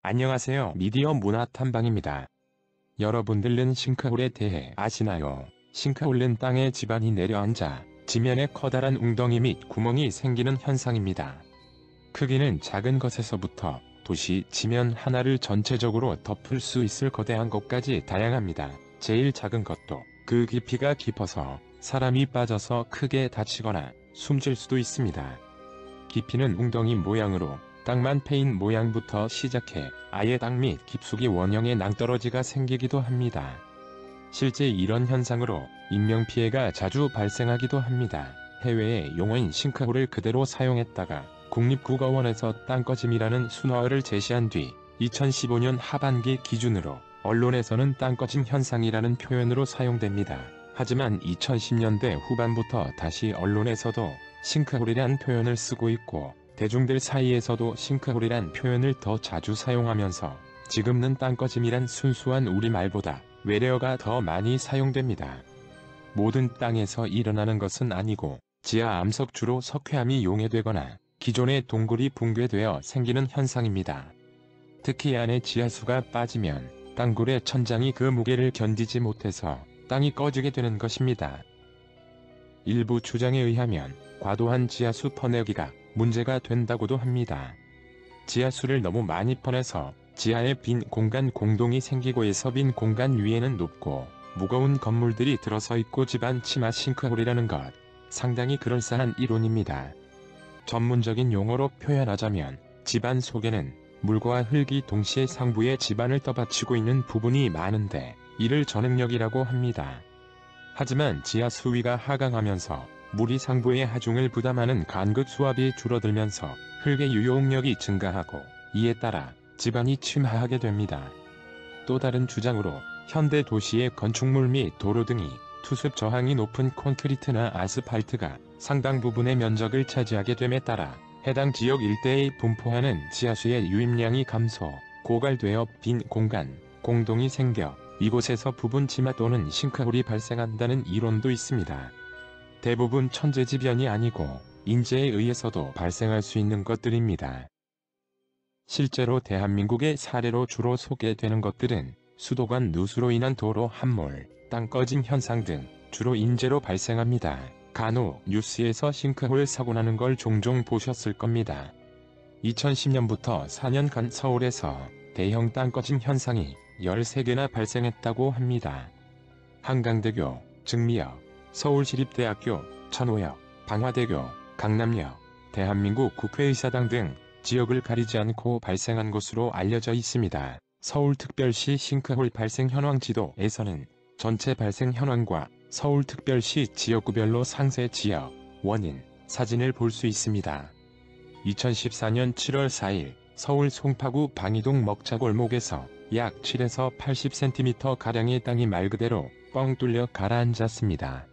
안녕하세요. 미디어 문화 탐방입니다. 여러분들은 싱크홀에 대해 아시나요? 싱크홀은 땅에 지반이 내려앉아 지면에 커다란 웅덩이 및 구멍이 생기는 현상입니다. 크기는 작은 것에서부터 도시 지면 하나를 전체적으로 덮을 수 있을 거대한 것까지 다양합니다. 제일 작은 것도 그 깊이가 깊어서 사람이 빠져서 크게 다치거나 숨질 수도 있습니다. 깊이는 웅덩이 모양으로 땅만 패인 모양부터 시작해 아예 땅 밑 깊숙이 원형의 낭떠러지가 생기기도 합니다. 실제 이런 현상으로 인명피해가 자주 발생하기도 합니다. 해외의 용어인 싱크홀을 그대로 사용했다가 국립국어원에서 땅꺼짐이라는 순화어를 제시한 뒤 2015년 하반기 기준으로 언론에서는 땅꺼짐 현상이라는 표현으로 사용됩니다. 하지만 2010년대 후반부터 다시 언론에서도 싱크홀이란 표현을 쓰고 있고 대중들 사이에서도 싱크홀이란 표현을 더 자주 사용하면서 지금은 땅꺼짐이란 순수한 우리말보다 외래어가 더 많이 사용됩니다. 모든 땅에서 일어나는 것은 아니고 지하 암석 주로 석회암이 용해되거나 기존의 동굴이 붕괴되어 생기는 현상입니다. 특히 안에 지하수가 빠지면 땅굴의 천장이 그 무게를 견디지 못해서 땅이 꺼지게 되는 것입니다. 일부 주장에 의하면 과도한 지하수 퍼내기가 문제가 된다고도 합니다. 지하수를 너무 많이 퍼내서 지하에 빈 공간 공동이 생기고 해서 빈 공간 위에는 높고 무거운 건물들이 들어서 있고 집안 치마 싱크홀이라는 것. 상당히 그럴싸한 이론입니다. 전문적인 용어로 표현하자면 집안 속에는 물과 흙이 동시에 상부의 집안을 떠받치고 있는 부분이 많은데 이를 전응력이라고 합니다. 하지만 지하 수위가 하강하면서 물이 상부의 하중을 부담하는 간극 수압이 줄어들면서 흙의 유용력이 증가하고 이에 따라 집안이 침하하게 됩니다. 또 다른 주장으로 현대 도시의 건축물 및 도로 등이 투습 저항이 높은 콘크리트나 아스팔트가 상당 부분의 면적을 차지하게 됨에 따라 해당 지역 일대에 분포하는 지하수의 유입량이 감소, 고갈되어 빈 공간, 공동이 생겨 이곳에서 부분 치마 또는 싱크홀이 발생한다는 이론도 있습니다. 대부분 천재지변이 아니고 인재에 의해서도 발생할 수 있는 것들입니다. 실제로 대한민국의 사례로 주로 소개되는 것들은 수도관 누수로 인한 도로 함몰, 땅꺼짐 현상 등 주로 인재로 발생합니다. 간혹 뉴스에서 싱크홀 사고 나는 걸 종종 보셨을 겁니다. 2010년부터 4년간 서울에서 대형 땅꺼짐 현상이 13개나 발생했다고 합니다. 한강대교, 증미역, 서울시립대학교, 천호역, 방화대교, 강남역, 대한민국 국회의사당 등 지역을 가리지 않고 발생한 것으로 알려져 있습니다. 서울특별시 싱크홀 발생 현황 지도에서는 전체 발생 현황과 서울특별시 지역구별로 상세 지역, 원인, 사진을 볼 수 있습니다. 2014년 7월 4일 서울 송파구 방이동 먹자골목에서 약 7에서 80cm가량의 땅이 말 그대로 뻥 뚫려 가라앉았습니다.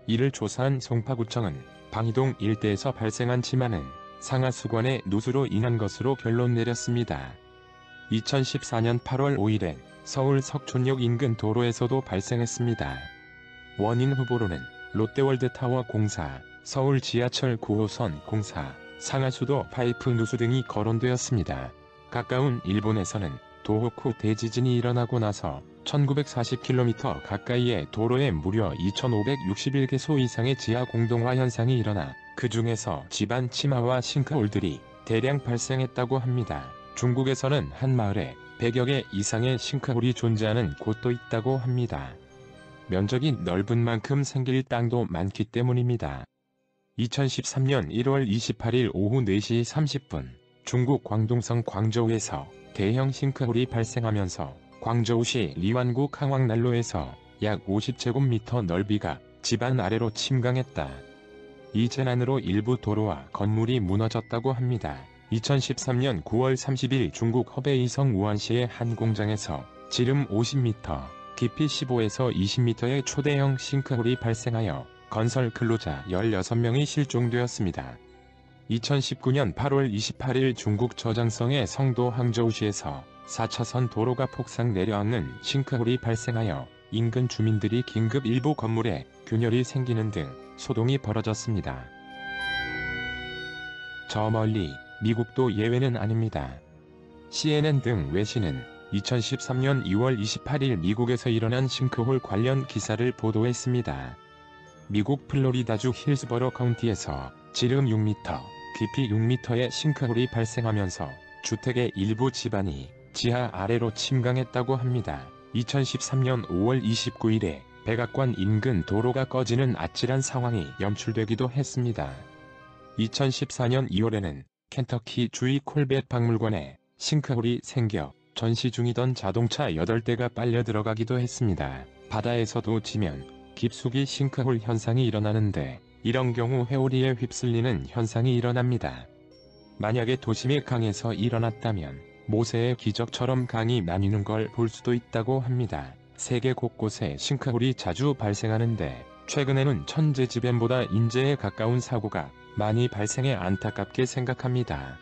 이를 조사한 송파구청은 방이동 일대에서 발생한 치마는 상하수관의 누수로 인한 것으로 결론 내렸습니다. 2014년 8월 5일엔 서울 석촌역 인근 도로에서도 발생했습니다. 원인 후보로는 롯데월드타워 공사, 서울 지하철 9호선 공사, 상하수도 파이프 누수 등이 거론되었습니다. 가까운 일본에서는 도호쿠 대지진이 일어나고 나서 1940km 가까이의 도로에 무려 2561개소 이상의 지하 공동화 현상이 일어나 그 중에서 집안 치마와 싱크홀들이 대량 발생했다고 합니다. 중국에서는 한 마을에 100여 개 이상의 싱크홀이 존재하는 곳도 있다고 합니다. 면적이 넓은 만큼 생길 땅도 많기 때문입니다. 2013년 1월 28일 오후 4시 30분 중국 광동성 광저우에서 대형 싱크홀이 발생하면서 광저우시 리완구 강왕난로에서 약 50제곱미터 넓이가 집안 아래로 침강했다. 이 재난으로 일부 도로와 건물이 무너졌다고 합니다. 2013년 9월 30일 중국 허베이성 우안시의 한 공장에서 지름 50m, 깊이 15에서 20m의 초대형 싱크홀이 발생하여 건설 근로자 16명이 실종되었습니다. 2019년 8월 28일 중국 저장성의 성도 항저우시에서 4차선 도로가 폭삭 내려앉는 싱크홀이 발생하여 인근 주민들이 긴급 일부 건물에 균열이 생기는 등 소동이 벌어졌습니다. 저 멀리 미국도 예외는 아닙니다. CNN 등 외신은 2013년 2월 28일 미국에서 일어난 싱크홀 관련 기사를 보도했습니다. 미국 플로리다주 힐스버러 카운티에서 지름 6m, 깊이 6m의 싱크홀이 발생하면서 주택의 일부 집안이 지하 아래로 침강했다고 합니다. 2013년 5월 29일에 백악관 인근 도로가 꺼지는 아찔한 상황이 연출되기도 했습니다. 2014년 2월에는 켄터키 주의 콜벳 박물관에 싱크홀이 생겨 전시 중이던 자동차 8대가 빨려 들어가기도 했습니다. 바다에서도 지면 깊숙이 싱크홀 현상이 일어나는데 이런 경우 회오리에 휩쓸리는 현상이 일어납니다. 만약에 도심의 강에서 일어났다면 모세의 기적처럼 강이 나뉘는 걸 볼 수도 있다고 합니다. 세계 곳곳에 싱크홀이 자주 발생하는데 최근에는 천재지변보다 인재에 가까운 사고가 많이 발생해 안타깝게 생각합니다.